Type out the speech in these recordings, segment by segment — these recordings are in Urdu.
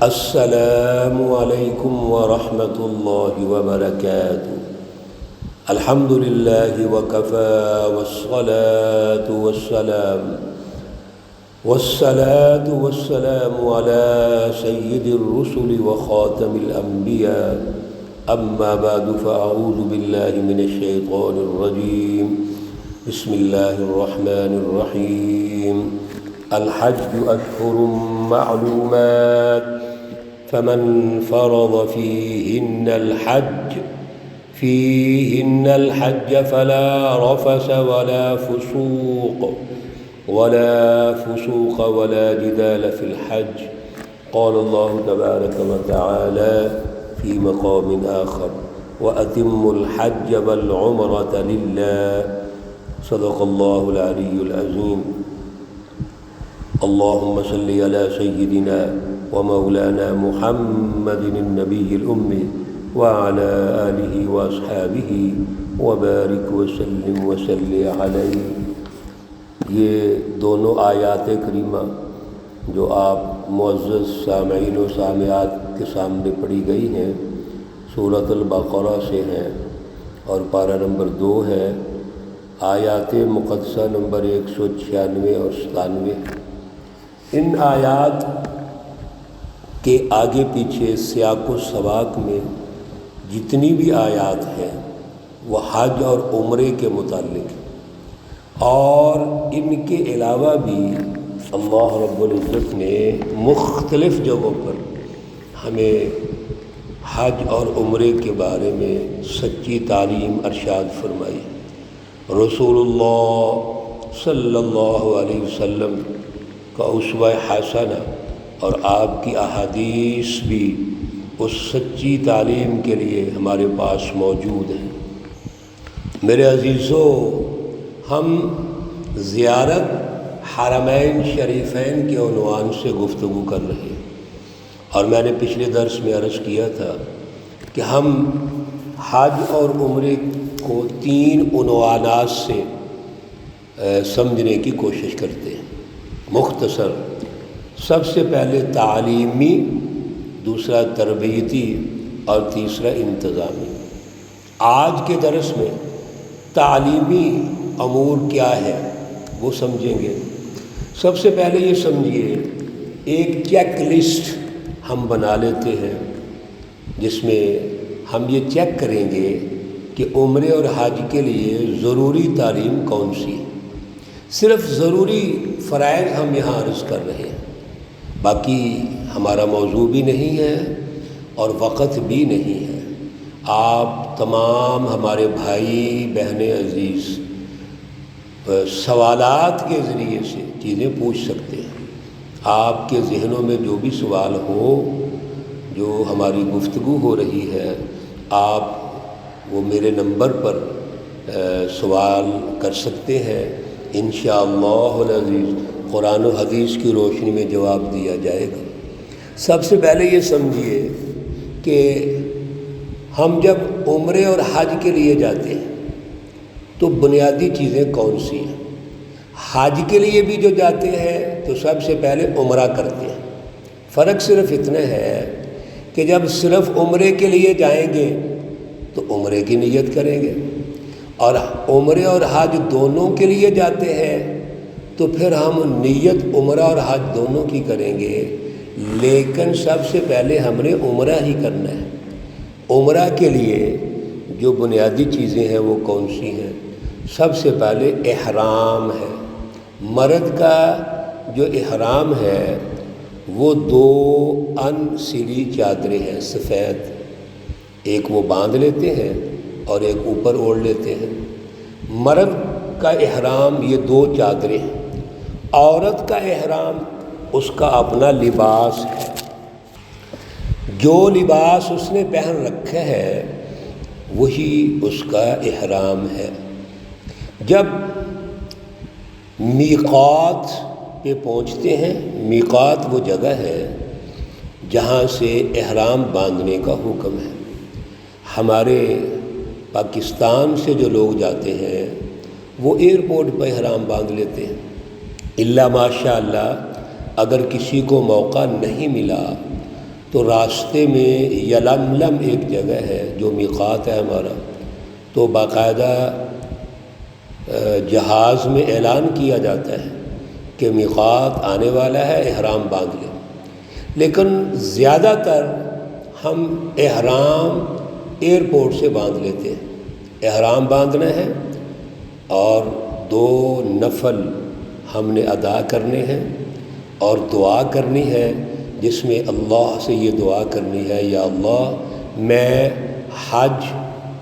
السلام علیکم ورحمۃ اللہ وبرکاتہ۔ الحمد للہ وکفی والصلاة والسلام علی سید الرسل وخاتم الانبیاء، اما بعد فاعوذ باللہ من الشیطان الرجیم، بسم اللہ الرحمن الرحیم۔ الحج اشہر معلومات، فمن فرض فيهن الحج فلا رفث ولا فسوق ولا جدال في الحج، قال الله تبارك وتعالى في مقام آخر: وأتموا الحج والعمرة لله، صدق الله العلي العظيم۔ اللهم صل على سيدنا ومولانا محمد النبي الأمي وعلى آله وأصحابه وبارك وسلم وصل عليه۔ یہ دونوں آیات کریمہ جو آپ معزز سامعین و سامعات کے سامنے پڑھی گئی ہیں، سورۃ البقرہ سے ہیں اور پارہ نمبر 2 ہے، آیات مقدسہ نمبر 196 اور 97۔ ان آیات کے آگے پیچھے سیاق و سباق میں جتنی بھی آیات ہیں وہ حج اور عمرے کے متعلق، اور ان کے علاوہ بھی اللہ رب العزت نے مختلف جگہوں پر ہمیں حج اور عمرے کے بارے میں سچی تعلیم ارشاد فرمائی۔ رسول اللہ صلی اللہ علیہ وسلم کا اسوہ حسنہ اور آپ کی احادیث بھی اس سچی تعلیم کے لیے ہمارے پاس موجود ہیں۔ میرے عزیزو، ہم زیارت حرمین شریفین کے عنوان سے گفتگو کر رہے ہیں، اور میں نے پچھلے درس میں عرض کیا تھا کہ ہم حج اور عمرے کو 3 عنوانات سے سمجھنے کی کوشش کرتے ہیں۔ مختصر، سب سے پہلے تعلیمی، دوسرا تربیتی اور تیسرا انتظامی۔ آج کے درس میں تعلیمی امور کیا ہے وہ سمجھیں گے۔ سب سے پہلے یہ سمجھیے، ایک چیک لسٹ ہم بنا لیتے ہیں جس میں ہم یہ چیک کریں گے کہ عمرے اور حج کے لیے ضروری تعلیم کون سی ہے۔ صرف ضروری فرائض ہم یہاں عرض کر رہے ہیں، باقی ہمارا موضوع بھی نہیں ہے اور وقت بھی نہیں ہے۔ آپ تمام ہمارے بھائی بہن عزیز سوالات کے ذریعے سے چیزیں پوچھ سکتے ہیں۔ آپ کے ذہنوں میں جو بھی سوال ہو، جو ہماری گفتگو ہو رہی ہے، آپ وہ میرے نمبر پر سوال کر سکتے ہیں۔ انشاءاللہ العزیز قرآن و حدیث کی روشنی میں جواب دیا جائے گا۔ سب سے پہلے یہ سمجھیے کہ ہم جب عمرے اور حج کے لیے جاتے ہیں تو بنیادی چیزیں کون سی ہیں؟ حج کے لیے بھی جو جاتے ہیں تو سب سے پہلے عمرہ کرتے ہیں۔ فرق صرف اتنا ہے کہ جب صرف عمرے کے لیے جائیں گے تو عمرے کی نیت کریں گے، اور عمرے اور حج دونوں کے لیے جاتے ہیں تو پھر ہم نیت عمرہ اور حج دونوں کی کریں گے، لیکن سب سے پہلے ہم نے عمرہ ہی کرنا ہے۔ عمرہ کے لیے جو بنیادی چیزیں ہیں وہ کون سی ہیں؟ سب سے پہلے احرام ہے۔ مرد کا جو احرام ہے وہ 2 سلی چادریں ہیں سفید، ایک وہ باندھ لیتے ہیں اور ایک اوپر اوڑھ لیتے ہیں۔ مرد کا احرام یہ 2 چادریں ہیں۔ عورت کا احرام اس کا اپنا لباس ہے، جو لباس اس نے پہن رکھا ہے وہی اس کا احرام ہے۔ جب میقات پہ پہنچتے ہیں، میقات وہ جگہ ہے جہاں سے احرام باندھنے کا حکم ہے۔ ہمارے پاکستان سے جو لوگ جاتے ہیں وہ ایئرپورٹ پہ احرام باندھ لیتے ہیں، الا ماشاء اللہ اگر کسی کو موقع نہیں ملا تو راستے میں یلملم ایک جگہ ہے جو میقات ہے ہمارا، تو باقاعدہ جہاز میں اعلان کیا جاتا ہے کہ میقات آنے والا ہے، احرام باندھ لیں، لیکن زیادہ تر ہم احرام ایئرپورٹ سے باندھ لیتے ہیں۔ احرام باندھنا ہے اور 2 نفل ہم نے ادا کرنے ہیں اور دعا کرنی ہے، جس میں اللہ سے یہ دعا کرنی ہے، یا اللہ میں حج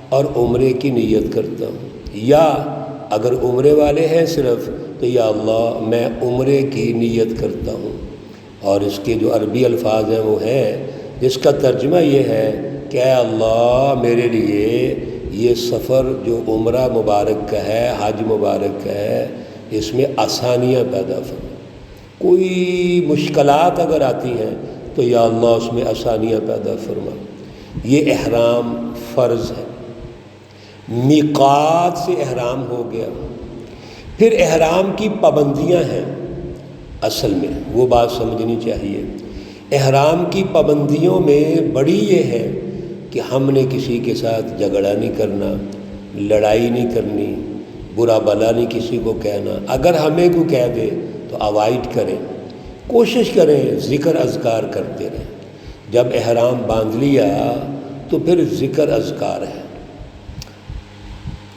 اور عمرے کی نیت کرتا ہوں، یا اگر عمرے والے ہیں صرف تو یا اللہ میں عمرے کی نیت کرتا ہوں۔ اور اس کے جو عربی الفاظ ہیں وہ ہیں، جس کا ترجمہ یہ ہے کہ اے اللہ میرے لیے یہ سفر جو عمرہ مبارک کا ہے، حج مبارک کا ہے، اس میں آسانیاں پیدا فرما، کوئی مشکلات اگر آتی ہیں تو یا اللہ اس میں آسانیاں پیدا فرما۔ یہ احرام فرض ہے، میقات سے احرام ہو گیا۔ پھر احرام کی پابندیاں ہیں، اصل میں وہ بات سمجھنی چاہیے۔ احرام کی پابندیوں میں بڑی یہ ہے کہ ہم نے کسی کے ساتھ جھگڑا نہیں کرنا، لڑائی نہیں کرنی، برا بلا نہیں کسی کو کہنا، اگر ہمیں کوئی کہہ دے تو اوائڈ کریں، کوشش کریں ذکر اذکار کرتے رہیں۔ جب احرام باندھ لیا تو پھر ذکر اذکار ہے،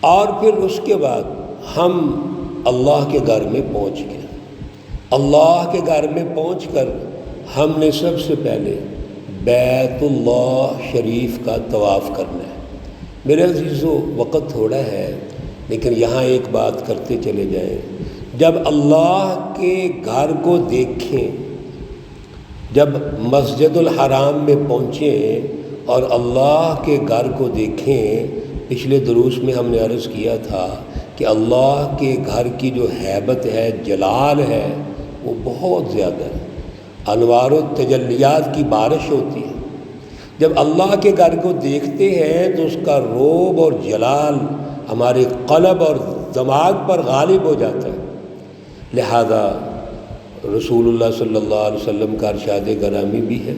اور پھر اس کے بعد ہم اللہ کے گھر میں پہنچ گئے۔ اللہ کے گھر میں پہنچ کر ہم نے سب سے پہلے بیت اللہ شریف کا طواف کرنا ہے۔ میرے عزیزو وقت تھوڑا ہے لیکن یہاں ایک بات کرتے چلے جائیں، جب اللہ کے گھر کو دیکھیں، جب مسجد الحرام میں پہنچیں اور اللہ کے گھر کو دیکھیں، پچھلے دروس میں ہم نے عرض کیا تھا کہ اللہ کے گھر کی جو ہیبت ہے، جلال ہے، وہ بہت زیادہ ہے، انوار و تجلیات کی بارش ہوتی ہے۔ جب اللہ کے گھر کو دیکھتے ہیں تو اس کا روب اور جلال ہمارے قلب اور دماغ پر غالب ہو جاتا ہے۔ لہذا رسول اللہ صلی اللہ علیہ وسلم کا ارشاد گرامی بھی ہے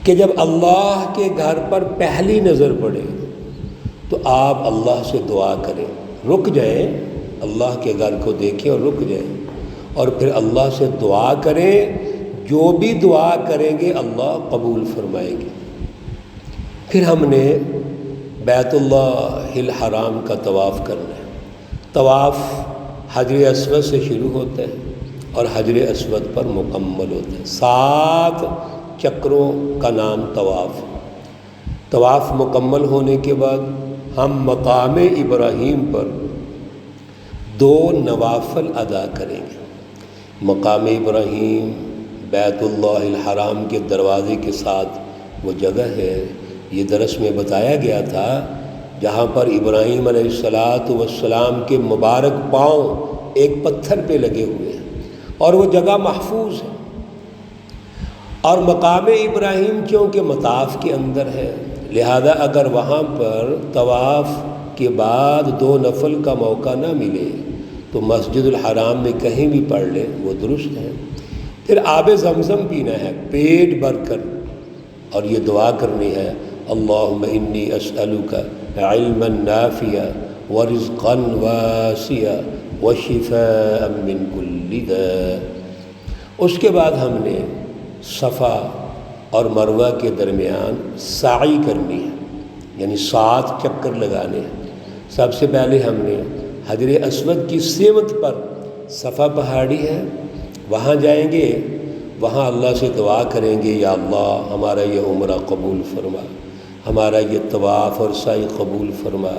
کہ جب اللہ کے گھر پر پہلی نظر پڑے تو آپ اللہ سے دعا کریں، رک جائیں، اللہ کے گھر کو دیکھیں اور رک جائیں، اور پھر اللہ سے دعا کریں، جو بھی دعا کریں گے اللہ قبول فرمائیں گے۔ پھر ہم نے بیت اللہ الحرام کا طواف کرنا ہے۔ طواف حجر اسود سے شروع ہوتا ہے اور حجر اسود پر مکمل ہوتا ہے، 7 چکروں کا نام طواف۔ طواف مکمل ہونے کے بعد ہم مقام ابراہیم پر 2 نوافل ادا کریں گے۔ مقام ابراہیم بیت اللہ الحرام کے دروازے کے ساتھ وہ جگہ ہے، یہ درس میں بتایا گیا تھا، جہاں پر ابراہیم علیہ السلام کے مبارک پاؤں ایک پتھر پہ لگے ہوئے ہیں اور وہ جگہ محفوظ ہے۔ اور مقام ابراہیم چونکہ مطاف کے اندر ہے، لہذا اگر وہاں پر طواف کے بعد 2 نفل کا موقع نہ ملے تو مسجد الحرام میں کہیں بھی پڑھ لیں، وہ درست ہے۔ پھر آب زمزم پینا ہے پیٹ بھر کر، اور یہ دعا کرنی ہے، اللہم انی اسألک علما نافعا ورزقا واسعا وشفاء من کل داء۔ اس کے بعد ہم نے صفا اور مروہ کے درمیان سعی کرنی ہے، یعنی 7 چکر لگانے ہیں۔ سب سے پہلے ہم نے حجر اسود کی سمت پر صفا پہاڑی ہے، وہاں جائیں گے، وہاں اللہ سے دعا کریں گے، یا اللہ ہمارا یہ عمرہ قبول فرما، ہمارا یہ طواف اور سعی قبول فرما۔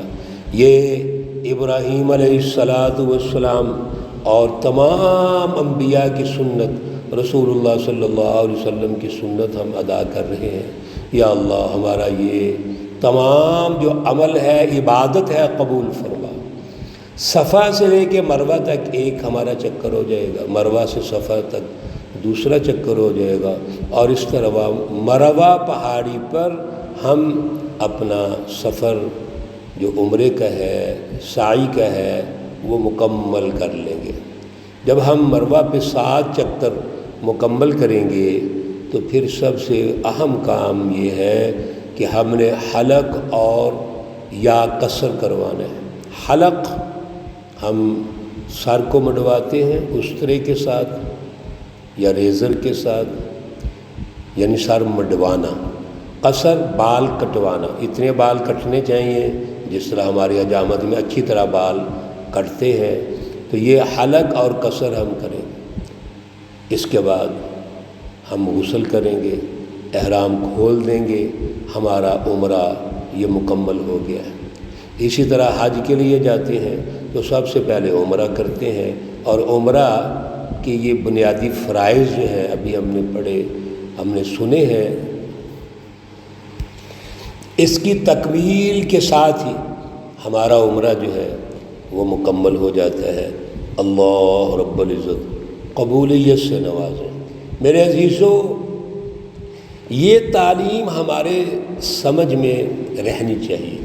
یہ ابراہیم علیہ السلام اور تمام انبیاء کی سنت، رسول اللہ صلی اللہ علیہ وسلم کی سنت ہم ادا کر رہے ہیں، یا اللہ ہمارا یہ تمام جو عمل ہے، عبادت ہے، قبول فرما۔ صفا سے لے کے مروہ تک ایک ہمارا چکر ہو جائے گا، مروہ سے صفا تک دوسرا چکر ہو جائے گا، اور اس طرح مروہ پہاڑی پر ہم اپنا سفر جو عمرے کا ہے، سعی کا ہے، وہ مکمل کر لیں گے۔ جب ہم مروہ پہ 7 چکر مکمل کریں گے تو پھر سب سے اہم کام یہ ہے کہ ہم نے حلق اور یا قصر کروانا ہے۔ حلق ہم سر کو منڈواتے ہیں استرے کے ساتھ یا ریزر کے ساتھ، یعنی سر منڈوانا۔ قصر بال کٹوانا، اتنے بال کٹنے چاہیے جس طرح ہماری حجامت میں اچھی طرح بال کٹتے ہیں، تو یہ حلق اور قصر ہم کریں گے۔ اس کے بعد ہم غسل کریں گے، احرام کھول دیں گے، ہمارا عمرہ یہ مکمل ہو گیا ہے۔ اسی طرح حج کے لیے جاتے ہیں تو سب سے پہلے عمرہ کرتے ہیں، اور عمرہ کی یہ بنیادی فرائض جو ہیں ابھی ہم نے پڑھے، ہم نے سنے ہیں، اس کی تکمیل کے ساتھ ہی ہمارا عمرہ جو ہے وہ مکمل ہو جاتا ہے۔ اللہ رب العزت قبولیت سے نوازے۔ میرے عزیزو، یہ تعلیم ہمارے سمجھ میں رہنی چاہیے،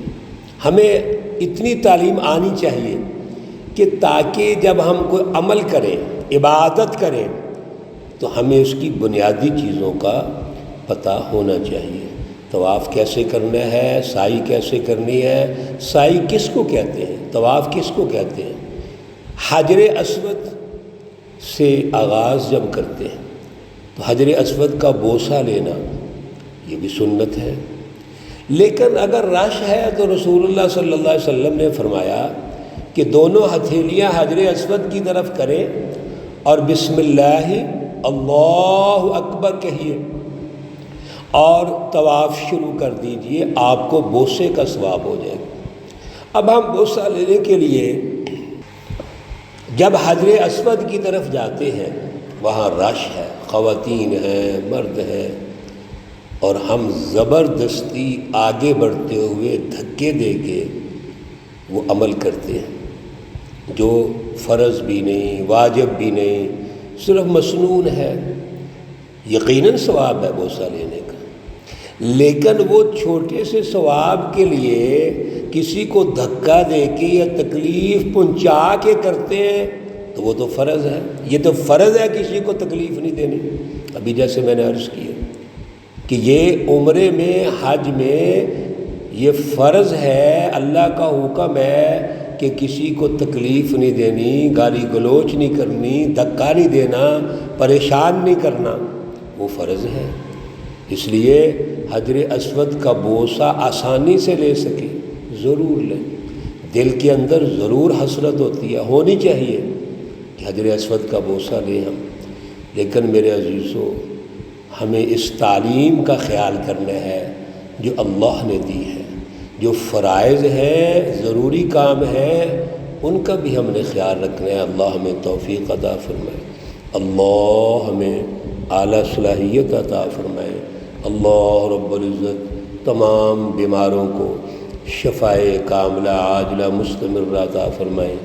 ہمیں اتنی تعلیم آنی چاہیے کہ تاکہ جب ہم کوئی عمل کریں، عبادت کریں، تو ہمیں اس کی بنیادی چیزوں کا پتہ ہونا چاہیے۔ طواف کیسے کرنا ہے، سعی کیسے کرنی ہے، سعی کس کو کہتے ہیں، طواف کس کو کہتے ہیں۔ حجر اسود سے آغاز جب کرتے ہیں تو حجر اسود کا بوسہ لینا یہ بھی سنت ہے، لیکن اگر رش ہے تو رسول اللہ صلی اللہ علیہ وسلم نے فرمایا کہ دونوں ہتھیلیاں حجر اسود کی طرف کریں اور بسم اللہ اللہ اکبر کہیے اور طواف شروع کر دیجئے، آپ کو بوسے کا ثواب ہو جائے گا۔ اب ہم بوسہ لینے کے لیے جب حجر اسود کی طرف جاتے ہیں، وہاں رش ہے، خواتین ہیں، مرد ہیں، اور ہم زبردستی آگے بڑھتے ہوئے دھکے دے کے وہ عمل کرتے ہیں جو فرض بھی نہیں، واجب بھی نہیں، صرف مسنون ہے۔ یقیناً ثواب ہے بوسہ لینے کا، لیکن وہ چھوٹے سے ثواب کے لیے کسی کو دھکا دے کے یا تکلیف پہنچا کے کرتے ہیں تو وہ تو فرض ہے۔ یہ تو فرض ہے کسی کو تکلیف نہیں دینی۔ ابھی جیسے میں نے عرض کیا کہ یہ عمرے میں، حج میں یہ فرض ہے، اللہ کا حکم ہے کہ کسی کو تکلیف نہیں دینی، گالی گلوچ نہیں کرنی، دھکا نہیں دینا، پریشان نہیں کرنا، وہ فرض ہے۔ اس لیے حجر اسود کا بوسہ آسانی سے لے سکے ضرور لیں۔ دل کے اندر ضرور حسرت ہوتی ہے، ہونی چاہیے کہ حجر اسود کا بوسہ لیں ہم، لیکن میرے عزیزو ہمیں اس تعلیم کا خیال کرنا ہے جو اللہ نے دی ہے، جو فرائض ہیں، ضروری کام ہیں، ان کا بھی ہم نے خیال رکھنا ہے۔ اللہ ہمیں توفیق عطا فرمائے، اللہ ہمیں اعلیٰ صلاحیت عطا فرمائے۔ اللہ رب العزت تمام بیماروں کو شفائے کاملہ عاجلہ مستمرہ عطا فرمائے۔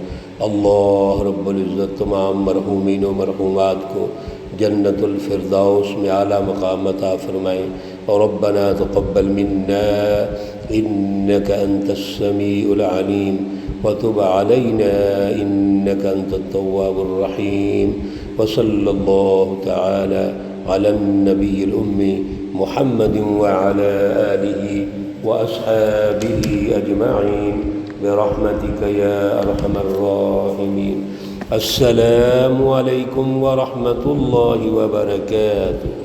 اللہ رب العزت تمام مرحومین و مرحومات کو جنت الفردوس میں اعلیٰ مقام عطا فرمائے۔ ربنا تقبل منا انك انت السميع العليم وتب علينا انك انت التواب الرحيم، وصلى الله تعالى على النبي الأمي محمد وعلى آله وأصحابه أجمعين برحمتك يا أرحم الراحمين۔ السلام عليكم ورحمة الله وبركاته۔